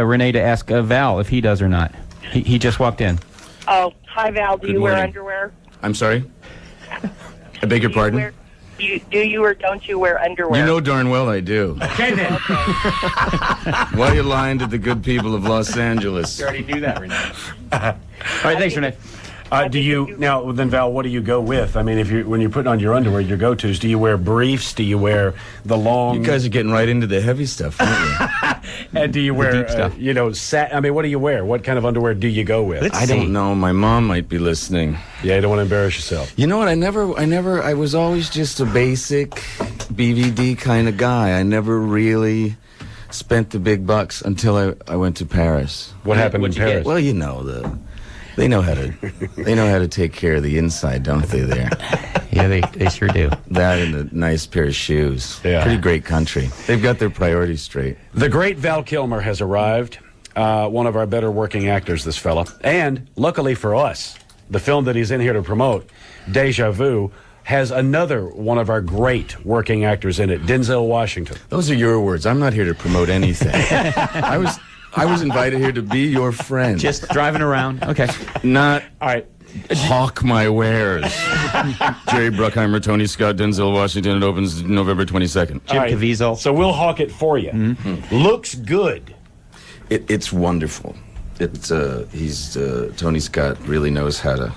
Renee, to ask Val if he does or not. He just walked in. Oh, hi, Val. Do Good you wear morning. underwear? I'm sorry? I beg your pardon? Do you or don't you wear underwear? You know darn well I do. Okay, then. Why are you lying to the good people of Los Angeles? You already knew that, Renee. All right, thanks, Renee. Do you now? Then Val, what do you go with? I mean, when you're putting on your underwear, your go-tos. Do you wear briefs? Do you wear the long? You guys are getting right into the heavy stuff, aren't you? And do you wear deep stuff. I mean, what do you wear? What kind of underwear do you go with? I don't know. My mom might be listening. Yeah, you don't want to embarrass yourself. You know what? I was always just a basic BVD kind of guy. I never really spent the big bucks until I went to Paris. What happened in What'd you get? Paris? Well, you know they know how to take care of the inside, don't they? There, Yeah, they sure do. that and a nice pair of shoes. Yeah. Pretty great country. They've got their priorities straight. The great Val Kilmer has arrived. One of our better working actors, this fella. And luckily for us, the film that he's in here to promote, Deja Vu, has another one of our great working actors in it, Denzel Washington. Those are your words. I'm not here to promote anything. I was invited here to be your friend, Just driving around. Okay. not All right. hawk my wares. Jerry Bruckheimer, Tony Scott, Denzel Washington. It opens November 22nd. Jim All right. Caviezel. So we'll hawk it for you. Mm-hmm. Looks good. It's wonderful. Tony Scott really knows how to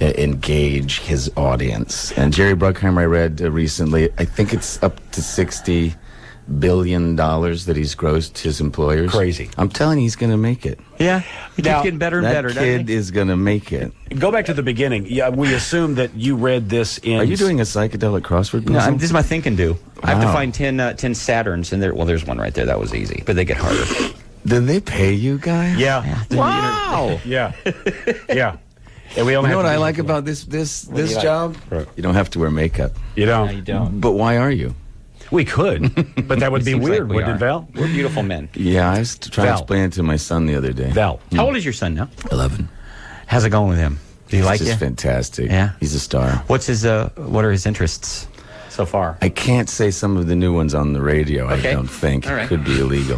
engage his audience. And Jerry Bruckheimer, I read recently, I think it's up to $60 billion that he's grossed his employers. Crazy. I'm telling you, he's going to make it. Yeah. He keeps Now, getting better and That better, doesn't kid he? is going to make it. Go back to the beginning. Yeah, we assume that you read this in... Are you doing a psychedelic crossword puzzle? No, this is my think and do. I have to Wow. find 10 Saturns, and there's one right there. That was easy, but they get harder. Did they pay you guys? Yeah. Wow. Yeah. Yeah. And we only You know have what to I do like one. about this do you like? job? Right. You don't have to wear makeup. You No, don't. you don't. But why are you? We could, but that would be Seems like weird, we wouldn't are. it, Val? We're beautiful men. Yeah, I was trying Val. to explain it to my son the other day. Val. How old is your son now? 11. How's it going with him? Do you like He's it? just fantastic. Yeah? He's a star. What are his interests so far? I can't say some of the new ones on the radio, Okay. I don't think. All right. It could be illegal.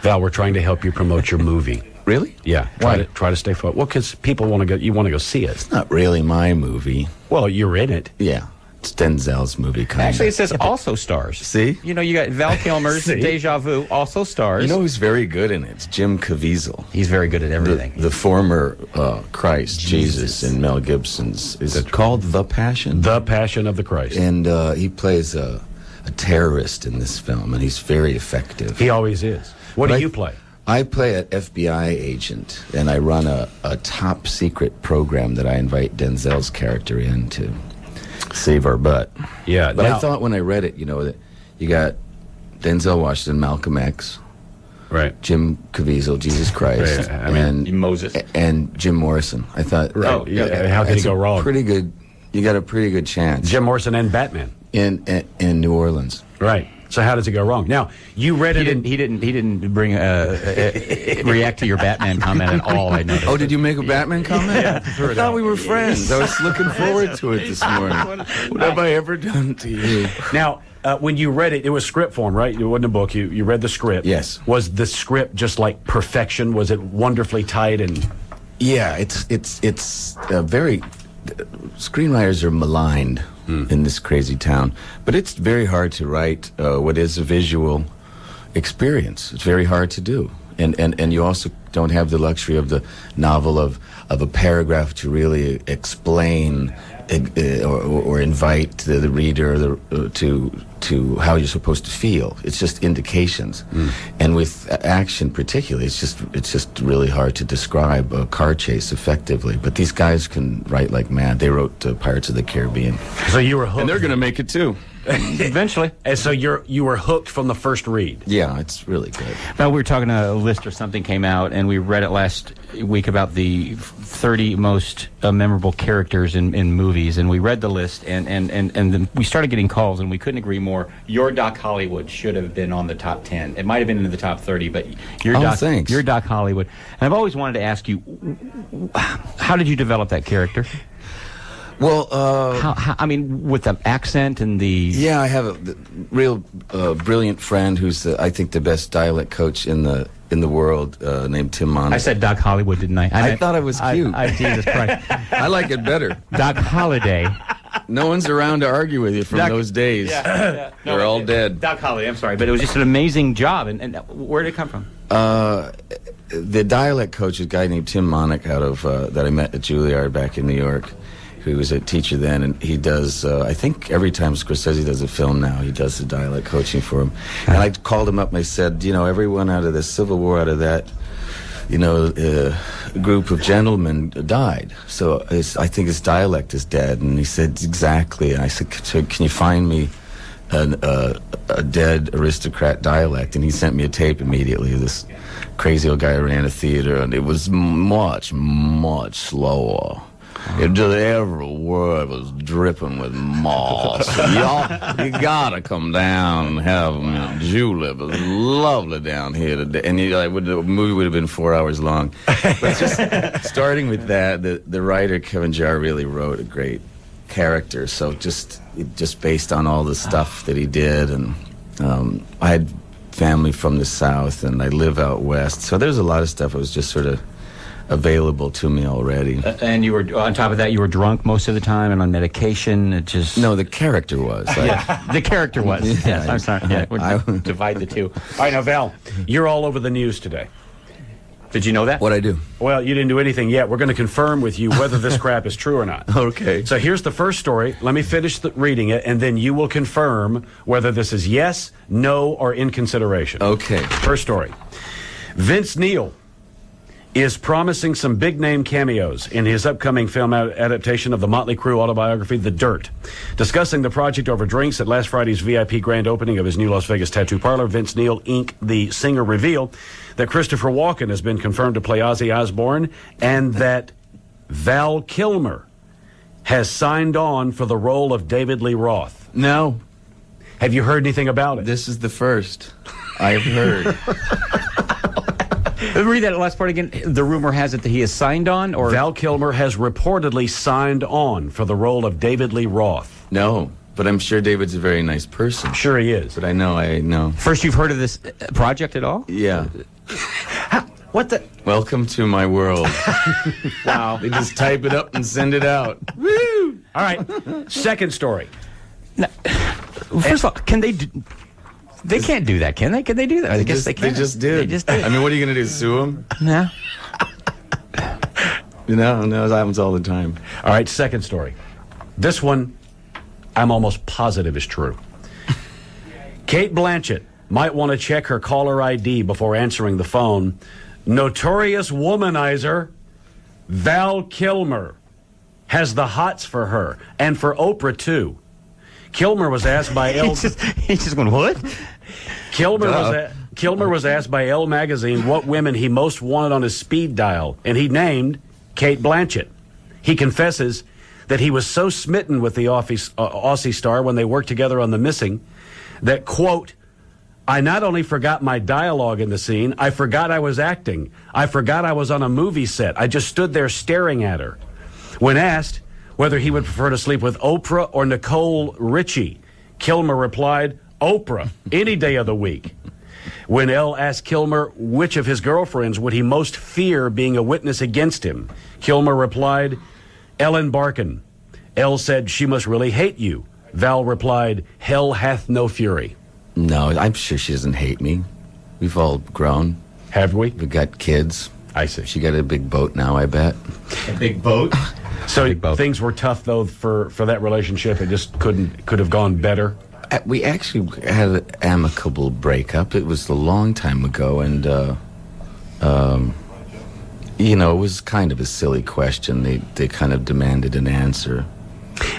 Val, we're trying to help you promote your movie. Really? Yeah. Why? Try to stay focused. Well, because people want to go. You want to go see it. It's not really my movie. Well, you're in it. Yeah. It's Denzel's movie, kind Actually, it of. says also stars. See? You know, you got Val Kilmer's See? Deja Vu, also stars. You know who's very good in it? It's Jim Caviezel. he's very good at everything. The former Christ, Jesus, in Mel Gibson's. Is it called The Passion? The Passion of the Christ. And he plays a terrorist in this film, and he's very effective. He always is. What do Right. you play? I play an FBI agent, and I run a top secret program that I invite Denzel's character in to save our butt. Yeah. But now- I thought when I read it, that you got Denzel Washington, Malcolm X, Right. Jim Caviezel, Jesus Christ, Right, I mean, Moses. and Jim Morrison. I thought, Right. Yeah, how could he it's go a wrong? Pretty good. You got a pretty good chance Jim Morrison and Batman. in New Orleans. Right. So how does it go wrong? Now, you read He it in... didn't bring react to your Batman comment at all. I noticed. Oh, did you make a Batman comment? I thought we were friends. I was looking forward to it this morning. What have I ever done to you? Now, when you read it, it was script form, right? It wasn't a book. You read the script. Yes. Was the script just like perfection? Was it wonderfully tight and... Yeah, it's very. Screenwriters are maligned in this crazy town, but it's very hard to write what is a visual experience. It's very hard to do, and you also don't have the luxury of the novel of a paragraph to really explain or invite the reader to how you're supposed to feel. It's just indications, and with action particularly, it's just really hard to describe a car chase effectively. But these guys can write like mad. They wrote Pirates of the Caribbean, So you were hooked. and they're going to make it too. Eventually. And so you were hooked from the first read. Yeah, it's really good. Well, we were talking a list or something came out, and we read it last week about the 30 most memorable characters in movies, and we read the list, and then we started getting calls, and we couldn't agree more. Your Doc Hollywood should have been on the top 10. It might have been in the top 30, but thanks. Your Doc Hollywood. And I've always wanted to ask you, how did you develop that character? Well, How, I mean, with the accent and the... yeah, I have a real brilliant friend who's I think the best dialect coach in the in the world named Tim Monaco. I said Doc Hollywood, didn't I? I thought it was cute. Jesus Christ. I like it better. Doc Holliday. No one's around to argue with you from those days. Yeah. They're all dead. Doc Holliday, I'm sorry, but it was just an amazing job. And where did it come from? The dialect coach is a guy named Tim Monaco out of that I met at Juilliard back in New York, who was a teacher then, and he does, I think every time Scorsese does a film now, he does the dialect coaching for him. And I called him up and I said, everyone out of the Civil War, out of that, group of gentlemen died. So I think his dialect is dead. And he said, exactly. And I said, so can you find me a dead aristocrat dialect? And he sent me a tape immediately. This crazy old guy ran a theater, and it was much, much slower. It just, every word was dripping with moss. You gotta come down and have julep. It was lovely down here today. And the movie would have been 4 hours long. But just starting with that, the writer Kevin Jarre really wrote a great character. So just based on all the stuff that he did, and I had family from the South, and I live out west. So there's a lot of stuff that was just sort of available to me already. And you were, on top of that, you were drunk most of the time and on medication. It just... No, the character was. The character was. Yeah, Yes, I'm sorry. Yeah, we'll divide the two. All right, now, Val, you're all over the news today. Did you know that? What'd I do? Well, you didn't do anything yet. We're going to confirm with you whether this crap is true or not. Okay. So here's the first story. Let me finish reading it, and then you will confirm whether this is yes, no, or in consideration. Okay. First story. Vince Neil is promising some big-name cameos in his upcoming film adaptation of the Motley Crue autobiography, The Dirt. Discussing the project over drinks at last Friday's VIP grand opening of his new Las Vegas tattoo parlor, Vince Neil, Inc., the singer, revealed that Christopher Walken has been confirmed to play Ozzy Osbourne, and that Val Kilmer has signed on for the role of David Lee Roth. No. Have you heard anything about it? This is the first I've heard. Read that last part again. The rumor has it that he is signed on, or... Val Kilmer has reportedly signed on for the role of David Lee Roth. No, but I'm sure David's a very nice person. Sure he is. But I know. First you've heard of this project at all? Yeah. What the... Welcome to my world. Wow. They just type it up and send it out. Woo! All right. Second story. First of all, can they... They can't do that, can they? Can they do that? I guess they can. They just did. They just did. I mean, what are you going to do, sue them? No. No, that happens all the time. All right, second story. This one, I'm almost positive is true. Cate Blanchett might want to check her caller ID before answering the phone. Notorious womanizer Val Kilmer has the hots for her, and for Oprah, too. Kilmer was asked by He's just going, what? Kilmer was asked by Elle magazine what women he most wanted on his speed dial, and he named Cate Blanchett. He confesses that he was so smitten with the Aussie star when they worked together on The Missing that, quote, I not only forgot my dialogue in the scene, I forgot I was acting. I forgot I was on a movie set. I just stood there staring at her. When asked whether he would prefer to sleep with Oprah or Nicole Richie, Kilmer replied, Oprah, any day of the week. When Elle asked Kilmer which of his girlfriends would he most fear being a witness against him, Kilmer replied, Ellen Barkin. Elle said, she must really hate you. Val replied, hell hath no fury. No, I'm sure she doesn't hate me. We've all grown. Have we? We've got kids. I see. She got a big boat now, I bet. A big boat? So things were tough, though, for that relationship. It just could have gone better. We actually had an amicable breakup. It was a long time ago, and it was kind of a silly question. They kind of demanded an answer.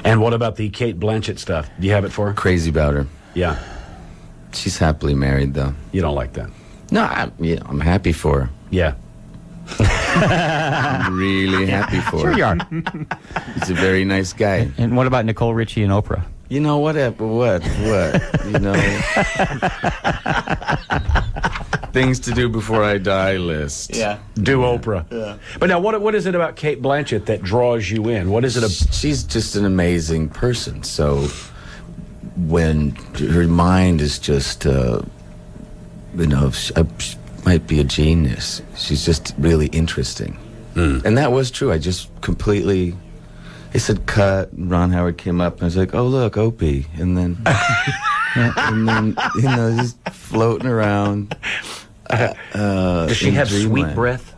And what about the Cate Blanchett stuff? Do you have it for her? Crazy about her. Yeah. She's happily married, though. You don't like that? No, I'm happy for her. Yeah. I'm really happy for Sure her. you are. He's a very nice guy. And what about Nicole Richie and Oprah? You know, what? Things to do before I die list. Yeah. Do Oprah. Yeah. But now, what is it about Cate Blanchett that draws you in? What is it? She's just an amazing person. So when her mind is just, might be a genius. She's just really interesting. And that was true. I just completely... They said cut, and Ron Howard came up, and I was like, oh, look, Opie. And then, just floating around. Does she have sweet dreamland. breath?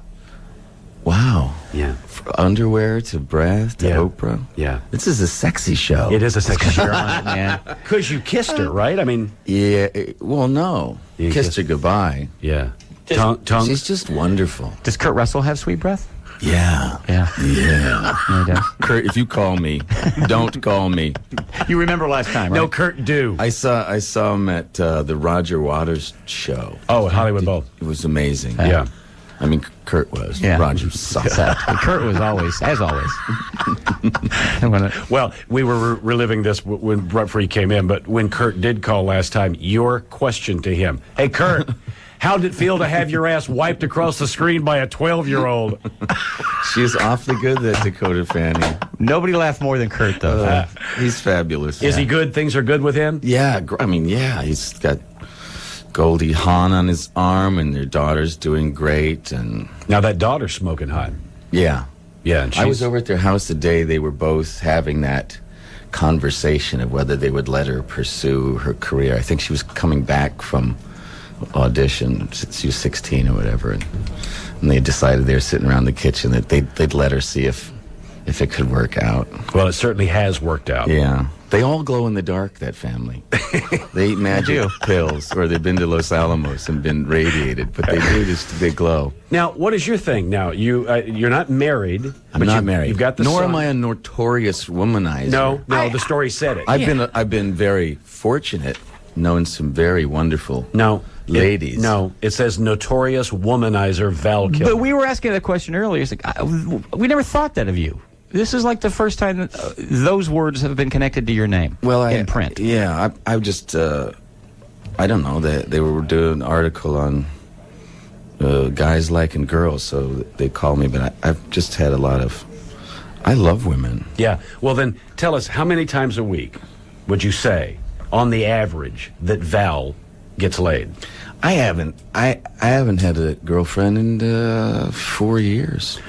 Wow. Yeah. From underwear to breath to Yeah. Oprah. Yeah. This is a sexy show. It is a sexy show. Yeah. Because you kissed her, right? I mean, Yeah. Well, no. You Kissed her goodbye. yeah. Tongue. She's just wonderful. Does Kurt Russell have sweet breath? Yeah. Yeah. Yeah. Yeah, he does. Kurt, if you call me, don't call me. You remember last time, right? No, Kurt do. I saw him at the Roger Waters show. Oh, at Hollywood Bowl. It was amazing. Yeah. I mean, Kurt was. Yeah. Roger sucked. Exactly. Kurt was always, as always. Well, we were reliving this when right before he came in, but when Kurt did call last time, your question to him, hey, Kurt, how did it feel to have your ass wiped across the screen by a 12-year-old? She's awfully good, that Dakota Fanning. Nobody laughed more than Kurt, though. He's fabulous. Is he good? Things are good with him? Yeah, he's got Goldie Hawn on his arm, and their daughter's doing great, and Now, that daughter's smoking hot. yeah. Yeah, and I was she's- over at their house the day they were both having that conversation of whether they would let her pursue her career. I think she was coming back from audition. She was 16 or whatever, and they decided they were sitting around the kitchen that they'd let her see if it could work out. Well, it certainly has worked out. Yeah. They all glow in the dark, that family. They eat magic pills, or they've been to Los Alamos and been radiated, but they do they glow. Now, what is your thing? Now, you're not married. I'm but not married. You've got the Nor son. am I a notorious womanizer. No, the story said it. I've been very fortunate, knowing some very wonderful ladies. It says notorious womanizer Val Kilmer. But we were asking that question earlier. It's like, we never thought that of you. This is like the first time that those words have been connected to your name in print. I just, I don't know. They were doing an article on guys liking girls, so they called me. But I've just had a lot of... I love women. Yeah. Well, then tell us, how many times a week would you say, on the average, that Val gets laid? I haven't had a girlfriend in 4 years.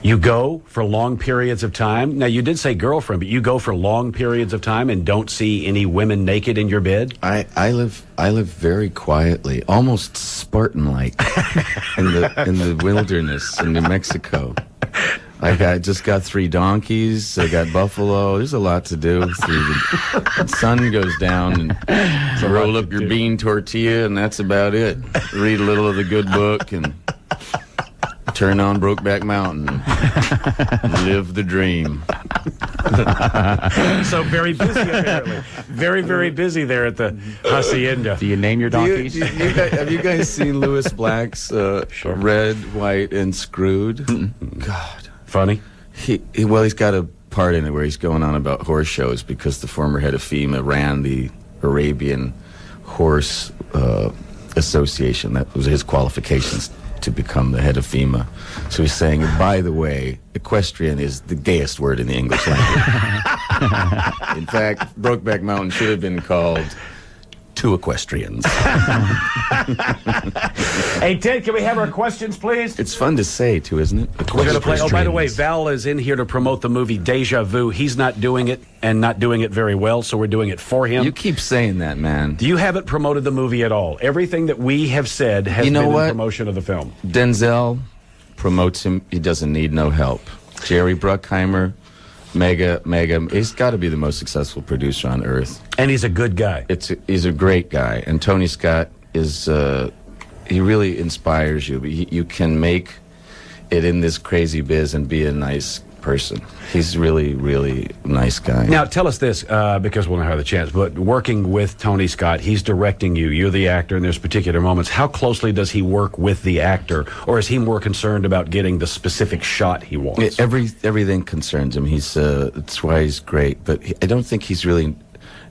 You go for long periods of time. Now, you did say girlfriend, but you go for long periods of time and don't see any women naked in your bed? I live very quietly, almost Spartan-like, in the wilderness in New Mexico. I just got 3 donkeys. I got buffalo. There's a lot to do. The sun goes down, and roll up your bean tortilla, and that's about it. Read a little of the good book, and turn on Brokeback Mountain. Live the dream. So very busy, apparently. Very, very busy there at the hacienda. Do you name your donkeys? Have you guys seen Lewis Black's Red, White, and Screwed? God. Funny? He's got a part in it where he's going on about horse shows because the former head of FEMA ran the Arabian Horse Association. That was his qualifications to become the head of FEMA. So he's saying, by the way, equestrian is the gayest word in the English language. In fact, Brokeback Mountain should have been called Two Equestrians. Hey, Ted, can we have our questions, please? It's fun to say, too, isn't it? We're going to play. Oh, by the way, Equestrians. Val is in here to promote the movie Deja Vu. He's not doing it and not doing it very well, so we're doing it for him. You keep saying that, man. You haven't promoted the movie at all. Everything that we have said has been in promotion of the film. Denzel promotes him. He doesn't need no help. Jerry Bruckheimer, mega. He's got to be the most successful producer on earth. And he's a good guy. He's a great guy. And Tony Scott is, he really inspires you. You can make it in this crazy biz and be a nice person. He's really, really nice guy. Now, tell us this, because we'll not have the chance, but working with Tony Scott, he's directing you. You're the actor, and there's particular moments. How closely does he work with the actor, or is he more concerned about getting the specific shot he wants? Everything concerns him. That's why he's great. But I don't think he's really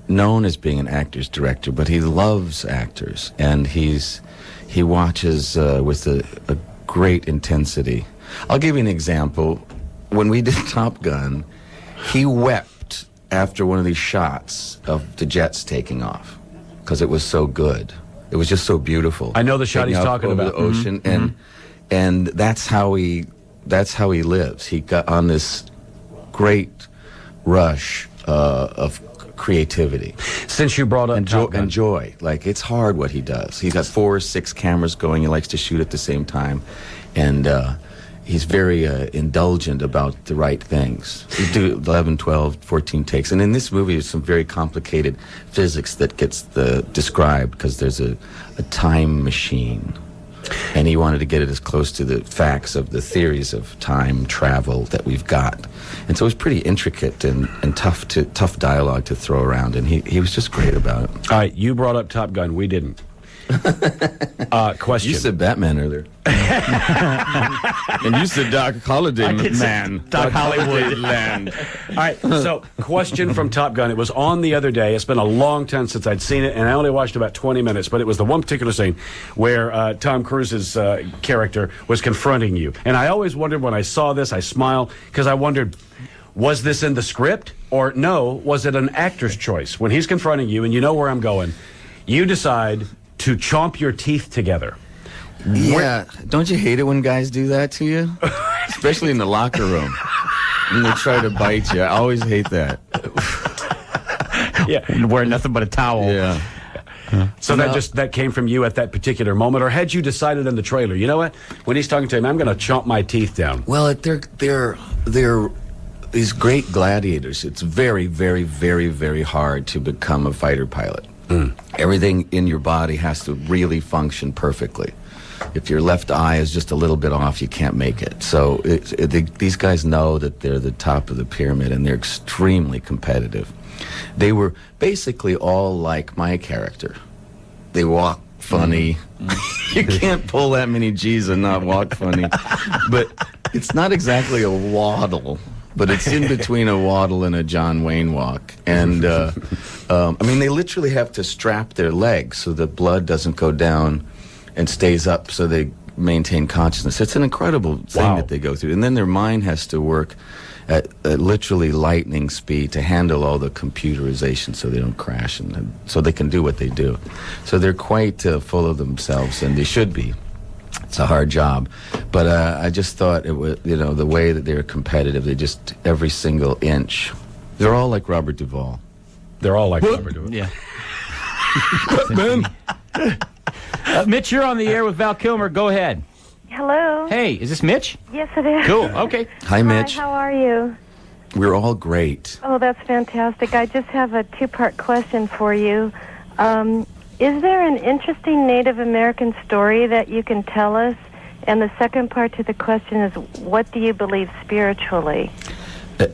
known as being an actor's director, but he loves actors, and he watches with a great intensity. I'll give you an example. When we did Top Gun, he wept after one of these shots of the jets taking off because it was so good. It was just so beautiful. I know the shot Taking he's off talking over about. the ocean, and that's how he lives. He got on this great rush of creativity. Since you brought up Top Gun. And joy. Like, it's hard what he does. He's got 4 or 6 cameras going. He likes to shoot at the same time. And he's very indulgent about the right things. He do 11, 12, 14 takes. And in this movie, there's some very complicated physics that gets described, because there's a time machine. And he wanted to get it as close to the facts of the theories of time travel that we've got. And so it was pretty intricate and tough dialogue to throw around, and he was just great about it. All right, you brought up Top Gun. We didn't. Question. You said Batman earlier. And you said Doc Holliday man. Doc Hollywood land. All right, so question from Top Gun. It was on the other day. It's been a long time since I'd seen it, and I only watched about 20 minutes, but it was the one particular scene where Tom Cruise's character was confronting you. And I always wondered when I saw this, I smiled, because I wondered, was this in the script? Or no, was it an actor's choice? When he's confronting you, and you know where I'm going, you decide to chomp your teeth together. Yeah. Don't you hate it when guys do that to you? Especially in the locker room. When they try to bite you. I always hate that. Yeah. Wearing nothing but a towel. Yeah. So that came from you at that particular moment, or had you decided in the trailer, you know what? When he's talking to him, I'm going to chomp my teeth down. Well, they're these great gladiators. It's very, very, very, very hard to become a fighter pilot. Everything in your body has to really function perfectly. If your left eye is just a little bit off, you can't make it. So these guys know that they're the top of the pyramid, and they're extremely competitive. They were basically all like my character. They walk funny. You can't pull that many G's and not walk funny. But it's not exactly a waddle. But it's in between a waddle and a John Wayne walk. And, I mean, they literally have to strap their legs so the blood doesn't go down and stays up, so they maintain consciousness. It's an incredible thing that they go through. And then their mind has to work at literally lightning speed to handle all the computerization so they don't crash, and so they can do what they do. So they're quite full of themselves, and they should be. It's a hard job, but I just thought it was, the way that they're competitive, they just, every single inch. They're all like Robert Duvall. They're all like Robert Duvall. Yeah. Man. Mitch, you're on the air with Val Kilmer. Go ahead. Hello. Hey, is this Mitch? Yes, it is. Cool. Okay. Hi, Mitch. Hi, how are you? We're all great. Oh, that's fantastic. I just have a 2-part question for you. Is there an interesting Native American story that you can tell us? And the second part to the question is, what do you believe spiritually?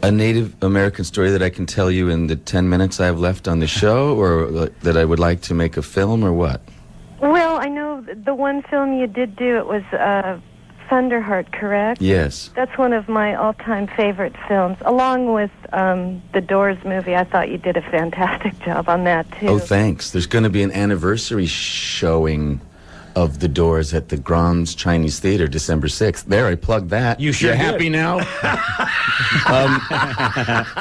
A Native American story that I can tell you in the 10 minutes I have left on the show, or that I would like to make a film, or what? Well, I know the one film you did do, it was Thunderheart, correct? Yes. That's one of my all-time favorite films, along with the Doors movie. I thought you did a fantastic job on that, too. Oh, thanks. There's going to be an anniversary showing of The Doors at the Grand's Chinese Theater, December 6th. There, I plugged that. You sure You're did. happy now?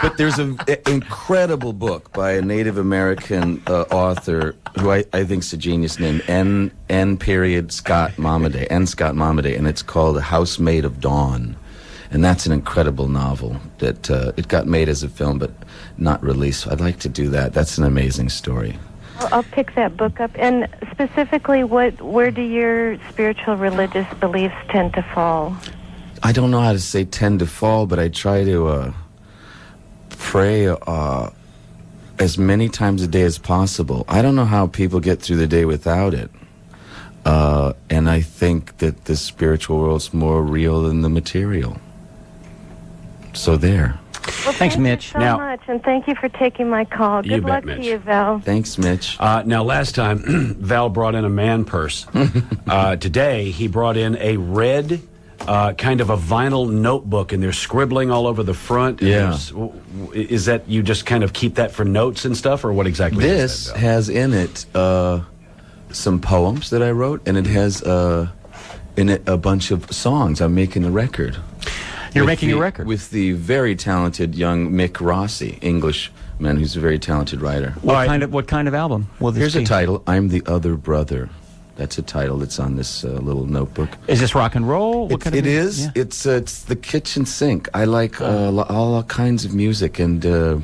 But there's an incredible book by a Native American author who I think's a genius, named N. Scott Momaday, and it's called Housemaid of Dawn. And that's an incredible novel that it got made as a film but not released. I'd like to do that. That's an amazing story. I'll pick that book up. And specifically, where do your spiritual religious beliefs tend to fall? I don't know how to say tend to fall, but I try to pray as many times a day as possible. I don't know how people get through the day without it. And I think that the spiritual world's more real than the material. So there. Well, Thanks, Mitch. Thank you so much, and thank you for taking my call. You Good bet, luck Mitch. to you, Val. Thanks, Mitch. Now, last time, Val brought in a man purse. Today, he brought in a red, kind of a vinyl notebook, and there's scribbling all over the front. Yeah. Is that, you just kind of keep that for notes and stuff, or what exactly This is that, Val? has in it some poems that I wrote, and it has in it a bunch of songs. I'm making a record. You're making a record? With the very talented young Mick Rossi, English a man who's a very talented writer. What kind of album will this Here's be? a title, I'm the Other Brother. That's a title that's on this little notebook. Is this rock and roll? It is. Yeah. It's the kitchen sink. I like all kinds of music, and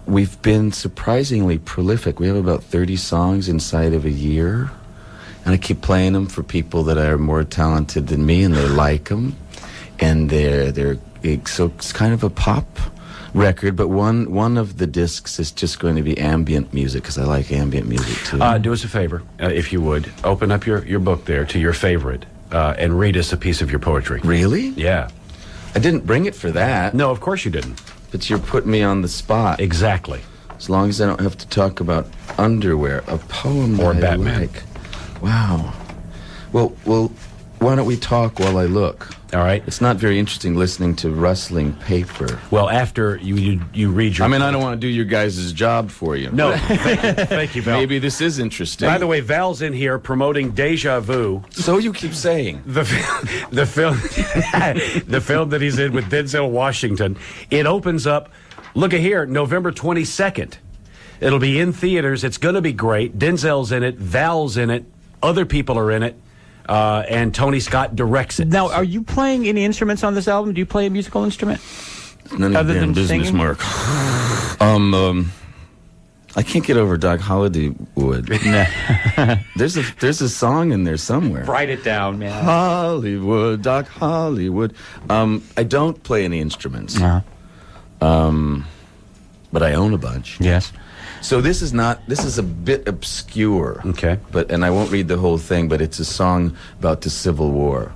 we've been surprisingly prolific. We have about 30 songs inside of a year, and I keep playing them for people that are more talented than me, and they like them, and so it's kind of a pop record, but one of the discs is just going to be ambient music because I like ambient music too. Do us a favor, if you would. Open up your book there to your favorite and read us a piece of your poetry. Really? Yeah. I didn't bring it for that. No, of course you didn't. But you're putting me on the spot. Exactly. As long as I don't have to talk about underwear, a poem Or that Batman. I like. Wow. Well, why don't we talk while I look? All right. It's not very interesting listening to rustling paper. Well, after you read your... I mean, I don't want to do your guys' job for you. No, thank you, Val. Maybe this is interesting. By the way, Val's in here promoting Deja Vu, So you keep saying. the film, the film that he's in with Denzel Washington. It opens up. Look at here, November 22nd. It'll be in theaters. It's going to be great. Denzel's in it. Val's in it. Other people are in it. And Tony Scott directs it. Now, are you playing any instruments on this album? Do you play a musical instrument? None of Other your than business, singing? Mark. I can't get over Doc Hollywood. There's a song in there somewhere. Write it down, man. Hollywood, Doc Hollywood. I don't play any instruments, Uh-huh. but I own a bunch. Yes. So this is a bit obscure. Okay. And I won't read the whole thing, but it's a song about the Civil War.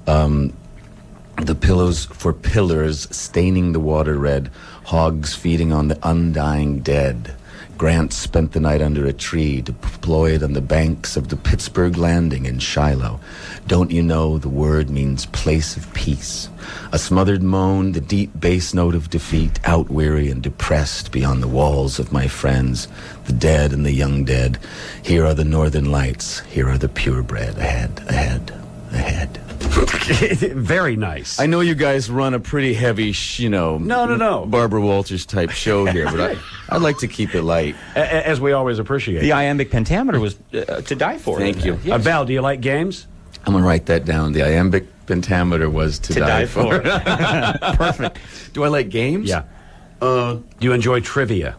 The pillows for pillars staining the water red, hogs feeding on the undying dead. Grant spent the night under a tree, deployed on the banks of the Pittsburgh Landing in Shiloh. Don't you know the word means place of peace? A smothered moan, the deep bass note of defeat, outweary and depressed beyond the walls of my friends, the dead and the young dead. Here are the northern lights, here are the purebred, ahead, ahead, ahead. Very nice. I know you guys run a pretty heavy, No. Barbara Walters type show here, but I'd like to keep it light. As we always appreciate. The iambic pentameter was to die for. Thank you. Yes. Val, do you like games? I'm going to write that down. The iambic pentameter was to die for. Perfect. Do I like games? Yeah. Do you enjoy trivia?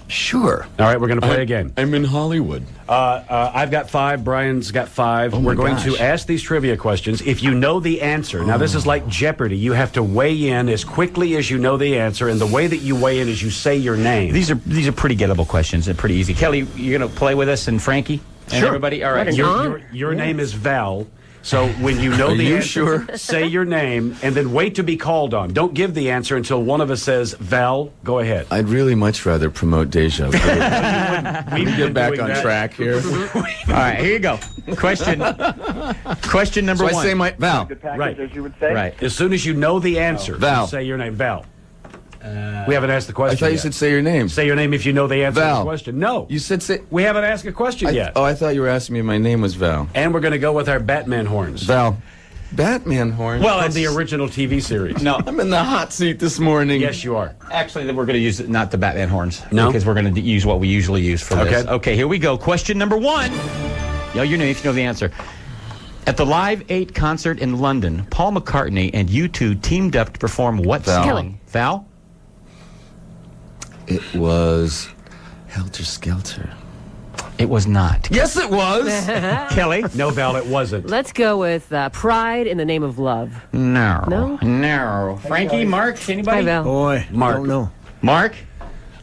Sure. All right, we're going to play a game. I'm in Hollywood. I've got 5. Brian's got 5. Oh my We're going gosh. to ask these trivia questions. If you know the answer, now this is like Jeopardy. You have to weigh in as quickly as you know the answer, and the way that you weigh in is you say your name. These are pretty gettable questions and pretty easy. Kelly, you're going to play with us and Frankie and everybody. All right. Your name is Val. So when you know Are the you answer, sure? say your name and then wait to be called on. Don't give the answer until one of us says, Val, go ahead. I'd really much rather promote Deja Vu. We Get back on track here. All right, here you go. Question number So I one. say my Val. Good package, Right. as you would say. Right. As soon as you know the answer, Val. you say your name. Val. We haven't asked the I question thought you yet. said say your name. Say your name if you know the answer to the Val. question. No. You said say. We haven't asked a question yet. I thought you were asking me if my name was Val. And we're going to go with our Batman horns. Val. Batman horn. Well, From the it's- original TV series. No, I'm in the hot seat this morning. Yes, you are. actually, we're going to use not the Batman horns. No? Because we're going to use what we usually use for this. Okay. Okay, here we go. Question number one. Yell your name if you know the answer. At the Live 8 concert in London, Paul McCartney and U2 teamed up to perform what Val. song? Val? It was Helter Skelter. It was not. Yes, it was. Kelly? No, Val, it wasn't. Let's go with Pride in the Name of Love. No. No? No. Frankie, Mark, anybody? Hi, Val. Boy, Mark. don't know. Mark?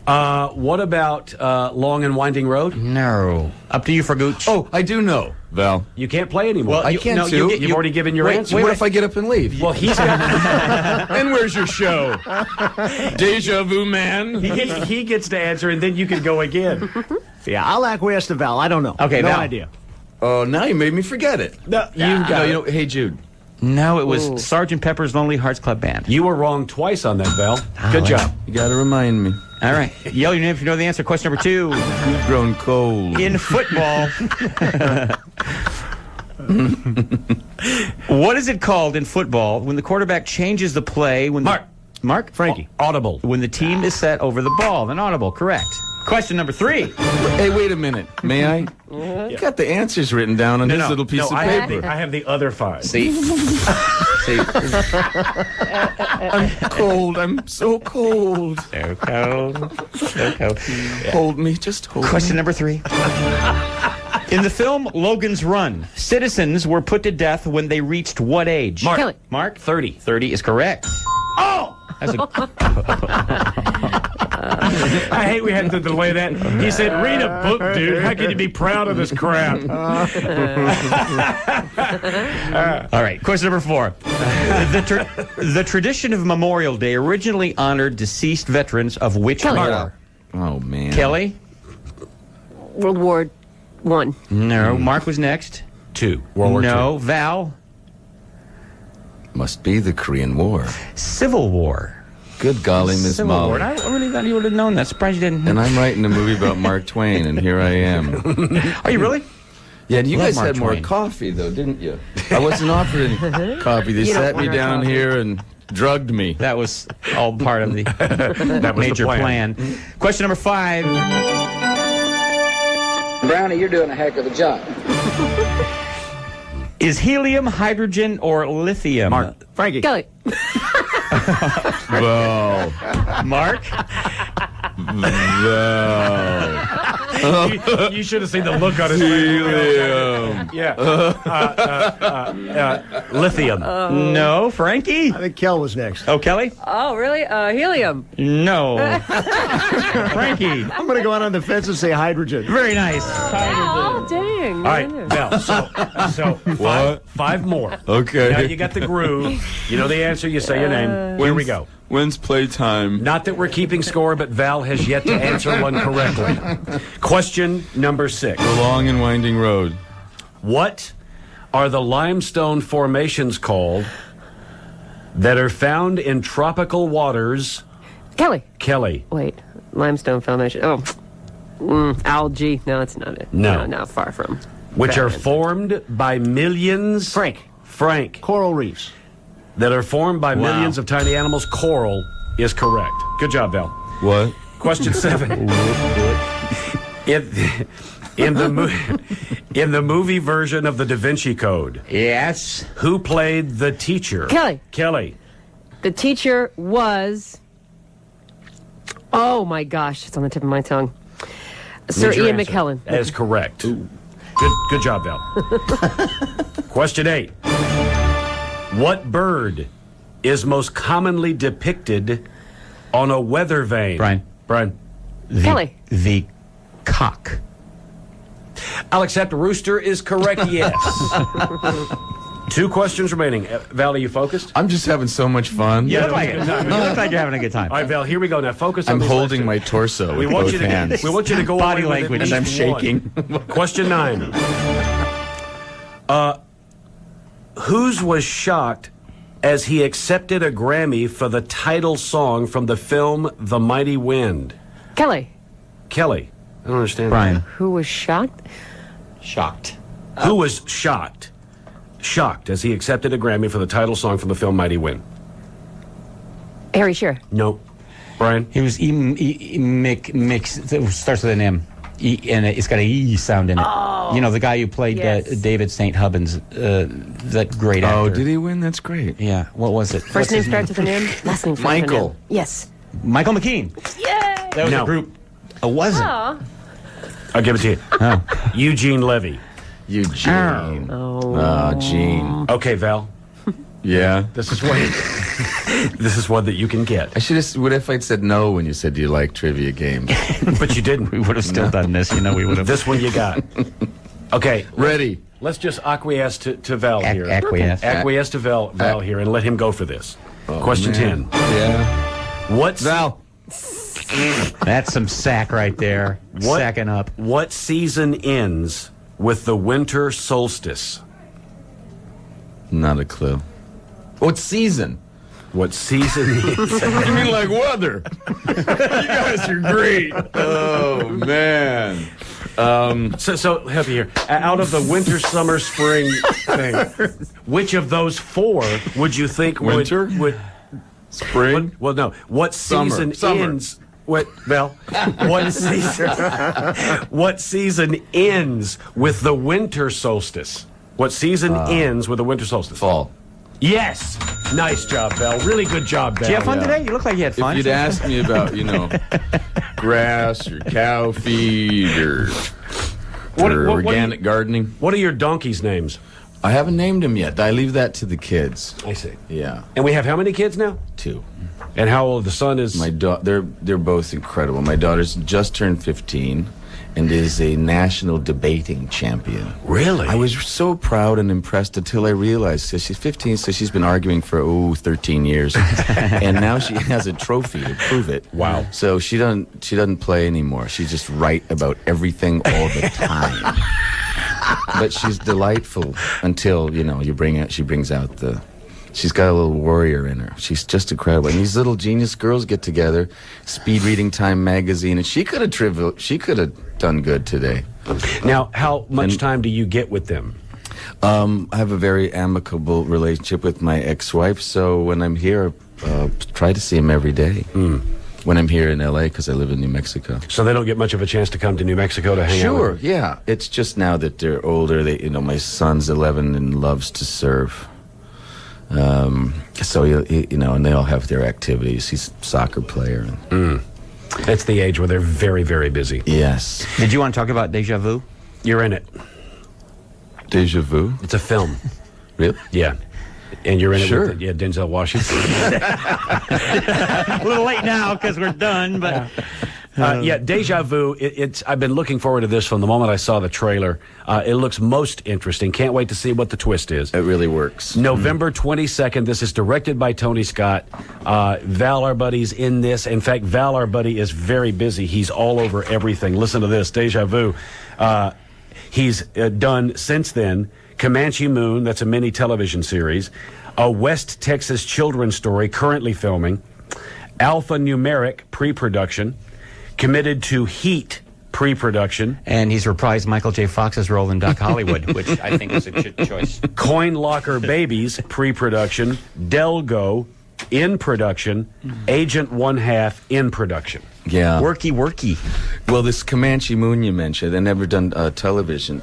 What about Long and Winding Road? No. Up to you for Gooch. Oh, I do know, Val. You can't play anymore. Well, I you- can no, too. You've already given your answer. What if I get up and leave? Well, he's got, And where's your show? Deja Vu, man. he gets to answer, and then you can go again. Yeah, I'll acquiesce to Val. I don't know. Okay, no Val. idea. Oh, now you made me forget it. No, you got it. Hey, Jude. No, it was Sgt. Pepper's Lonely Hearts Club Band. You were wrong twice on that, Val. Good job. You got to remind me. All right. Yell your name if you know the answer. Question number two. You've grown cold. In football, what is it called in football when the quarterback changes the play? When Mark. Mark? Frankie. Audible. When the team is set over the ball, then audible. Correct. Question number 3. Hey, wait a minute. May I? You got the answers written down on this little piece of paper. I have the other 5. See? See? I'm cold. I'm so cold. So cold. So cold. Hold me. Just hold Question me. number 3. In the film Logan's Run, citizens were put to death when they reached what age? Mark. Kelly. Mark? 30. 30 is correct. Oh! That's a, I hate we had to delay that. He said, read a book, dude. How can you be proud of this crap? all right, question number 4. The tradition of Memorial Day originally honored deceased veterans of which Kelly. war? Oh, man. Kelly? World War I. No. Mark was next. 2. World War No. II. Val? Must be the Korean War. Civil War. Good golly, Miss Civil Molly. War. I really thought you would have known that. Surprised you didn't. And I'm writing a movie about Mark Twain, and here I am. Are you really? Yeah, you Love guys Mark had more Twain. coffee, though, didn't you? I wasn't offered any coffee. They You don't sat me want our down coffee. here and drugged me. That was all part of the That was major the plan. Question number 5. Brownie, you're doing a heck of a job. Is helium, hydrogen, or lithium? Mark. Frankie. Kelly. Whoa. Mark? You should have seen the look on his face. Helium. Yeah. Lithium. No. Frankie? I think Kel was next. Oh, Kelly? Oh, really? Helium. No. Frankie? I'm going to go out on the fence and say hydrogen. Very nice. Oh, dang. All right, Val. So five more. Okay. Now you got the groove. You know the answer. You say your name. Here we go. When's playtime? Not that we're keeping score, but Val has yet to answer one correctly. Question number 6. The long and winding road. What are the limestone formations called that are found in tropical waters? Kelly. Kelly. Wait. Limestone formation. Oh. Algae. No, that's not it. No. No, far from. Which are Bad. formed by millions. Frank. Coral reefs. That are formed by millions of tiny animals. Coral is correct. Good job, Val. What? Question 7. In the movie version of the Da Vinci Code, Yes. who played the teacher? Kelly. Kelly. The teacher was. Oh my gosh, it's on the tip of my tongue. Sir Need your Ian answer. McKellen. That is correct. Good job, Val. Question 8. What bird is most commonly depicted on a weather vane? Brian. Kelly. The cock. I'll accept rooster is correct, yes. 2 questions remaining. Val, are you focused? I'm just having so much fun. You look like it. You look like you're having a good time. All right, Val, here we go. Now focus on I'm these holding last my two. torso We with want both you to hands. we want you to go Body away with language. at And I'm least shaking. one. Question 9. Whose was shocked as he accepted a Grammy for the title song from the film The Mighty Wind? Kelly. Kelly. I don't understand. Brian. Who was shocked? Shocked. Who was shocked? Shocked as he accepted a Grammy for the title song from the film Mighty Wind? Harry Shearer. Nope. Brian? He was mix. It starts with an M. And it's got a E sound in it. Oh. You know, the guy who played Yes. David St. Hubbins, that great actor. Oh, did he win? That's great. Yeah. What was it? First What's name his starts with an M. Last name starts with an Michael. M. Yes. Michael McKean. Yay! That was No. a group. It wasn't. Aw. I'll give it to you. Oh. Eugene Levy. Eugene. Oh. Gene. Okay, Val. Yeah. This is one that you can get. I should have. What if I'd said no when you said, "Do you like trivia games?" But you didn't. We would have still done this. You know, we would have. This one you got. Okay. Ready. Let's just acquiesce to Val here. Acquiesce. Acquiesce to Val here and let him go for this. Question man. 10. Yeah. What's Val. That's some sack right there. What? Sacking up. What season ends with the winter solstice? Not a clue. What season? What season ends? You mean like weather? You guys are great. Oh man. So help you here. Out of the winter, summer, spring thing, which of those 4 would you think Winter? would Spring? Well, no. What season ends? What, Val? What season ends with the winter solstice? What season ends with the winter solstice? Fall. Yes. Nice job, Val. Really good job, Val. Did you have fun today? You look like you had fun. If you'd asked me about, grass or cow feed or organic gardening. What are your donkeys' names? I haven't named them yet. I leave that to the kids. I see. Yeah. And we have how many kids now? 2. And how old? The son is? They're both incredible. My daughter's just turned 15 and is a national debating champion. Really? I was so proud and impressed until I realized, so she's 15, so she's been arguing for 13 years, and now she has a trophy to prove it. Wow. So she doesn't play anymore. She's just right about everything all the time. But she's delightful until she brings out the. She's got a little warrior in her. She's just incredible. And these little genius girls get together, Speed Reading Time magazine, and she could have done good today. Now, how much time do you get with them? I have a very amicable relationship with my ex-wife, so when I'm here, I try to see him every day. When I'm here in L.A., because I live in New Mexico. So they don't get much of a chance to come to New Mexico to hang out? Sure, yeah. It's just now that they're older. My son's 11 and loves to surf. So and they all have their activities. He's a soccer player. That's the age where they're very, very busy. Yes. Did you want to talk about Deja Vu? You're in it. Deja Vu? It's a film. Really? Yeah. And you're in it Sure. with Denzel Washington. A little late now because we're done, but... Deja Vu, I've been looking forward to this from the moment I saw the trailer. It looks most interesting. Can't wait to see what the twist is. It really works. November 22nd. This is directed by Tony Scott. Val, our buddy's in this. In fact, Val, our buddy, is very busy. He's all over everything. Listen to this, Deja Vu. He's done, since then, Comanche Moon, that's a mini television series, a West Texas children's story, currently filming, Alphanumeric, pre-production, committed to Heat, pre-production. And he's reprised Michael J. Fox's role in Doc Hollywood, which I think was a good choice. Coin Locker Babies, pre-production. Delgo, in production. Agent One Half, in production. Yeah. Worky. Well, this Comanche Moon you mentioned, I've never done television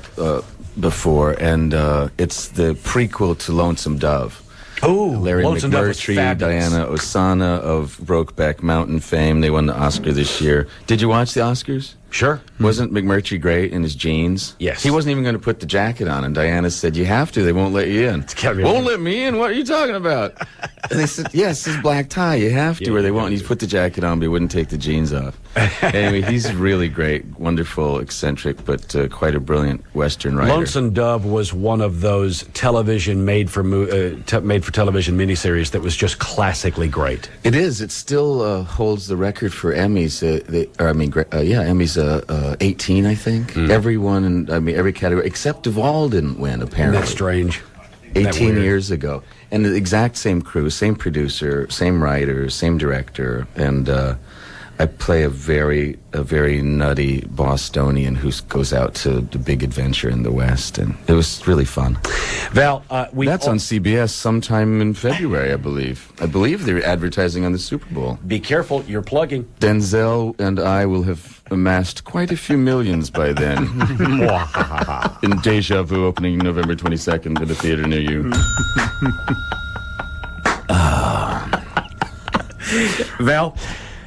before, and it's the prequel to Lonesome Dove. Oh, Larry Lonesome Dove was McMurtry, fabulous. Diana Osana of Brokeback Mountain fame. They won the Oscar this year. Did you watch the Oscars? Sure. Wasn't McMurtry great in his jeans? Yes. He wasn't even going to put the jacket on, and Diana said, "You have to. They won't let you in." Won't let me in? What are you talking about? And they said, "Yes, his black tie. You have to, or they won't." And he put the jacket on, but he wouldn't take the jeans off. Anyway, he's really great, wonderful, eccentric, but quite a brilliant Western writer. Lonesome Dove was one of those television made for television miniseries that was just classically great. It is. It still holds the record for Emmys. Emmys 18, I think. Everyone, every category except Duvall didn't win. Apparently, That's strange. 18 years ago, and the exact same crew, same producer, same writer, same director, and I play a very nutty Bostonian who goes out to the big adventure in the West, and it was really fun. Val, That's on CBS sometime in February, I believe. I believe they're advertising on the Super Bowl. Be careful, you're plugging. Denzel and I will have amassed quite a few millions by then. In Deja Vu, opening November 22nd at a theater near you. Val,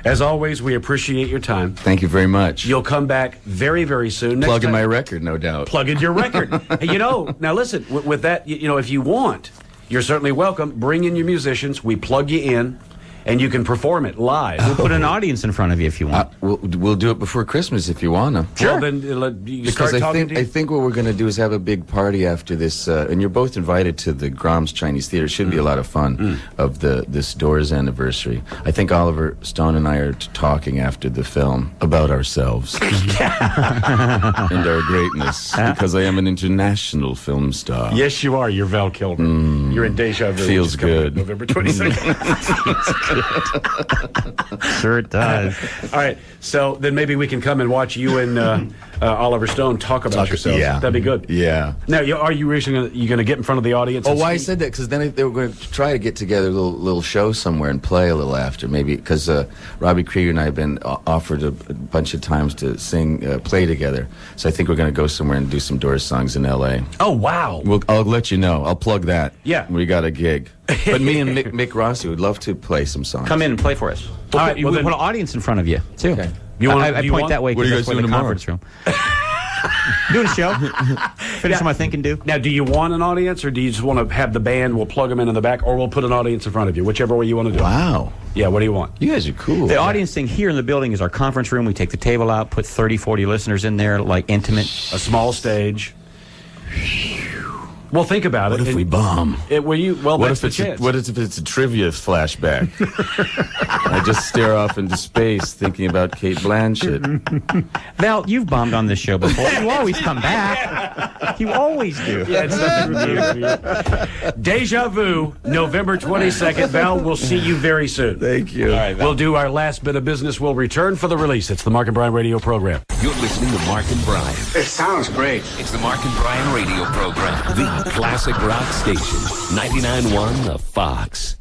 as always, we appreciate your time. Thank you very much. You'll come back very, very soon. Next Plug in time- my record, no doubt. Plug in your record. Hey, now listen, with that, if you want, you're certainly welcome. Bring in your musicians. We plug you in, and you can perform it live. We'll put an audience in front of you if you want. We'll do it before Christmas if you wanna. Well, then you Because start I talking think I think what we're going to do is have a big party after this, and you're both invited to the Grom's Chinese Theater. It should be a lot of fun of this Doors anniversary. I think Oliver Stone and I are talking after the film about ourselves and our greatness, because I am an international film star. Yes, you are. You're Val Kilmer. You're in Deja Vu. Feels which is coming good. up November 22nd. Sure it does. All right. So then maybe we can come and watch you and Oliver Stone talk about yourselves. Yeah. That'd be good. Yeah. Now, are you going to get in front of the audience? Oh, and why I speak? said that? Because then they were going to try to get together a little show somewhere and play a little after, maybe. Because Robbie Krieger and I have been offered a bunch of times to play together. So I think we're going to go somewhere and do some Doors songs in L.A. Oh, wow. I'll let you know. I'll plug that. Yeah. We got a gig. But me and Mick Rossi would love to play some songs. Come in and play for us. All right, We well put then- an audience in front of you, too. Okay. You wanna- I do you point want- that way What are because you that's guys where the doing conference room. Doing a show. Finish my think and do. Now, do you want an audience, or do you just want to have the band? We'll plug them in the back, or we'll put an audience in front of you, whichever way you want to do it. Wow. Yeah, what do you want? You guys are cool. The audience thing here in the building is our conference room. We take the table out, put 30, 40 listeners in there, like intimate. A small stage. Well, think about What it. if we bomb? Well, What that's if the chance. what if it's a trivia flashback? I just stare off into space thinking about Kate Blanchett. Val, you've bombed on this show before. You always come back. You always do. Yeah, it's nothing new. Deja Vu, November 22nd. Val, we'll see you very soon. Thank you. All right, Val. We'll do our last bit of business. We'll return for the release. It's the Mark and Brian radio program. You're listening to Mark and Brian. It sounds great. It's the Mark and Brian radio program, the classic rock station, 99.1 The Fox.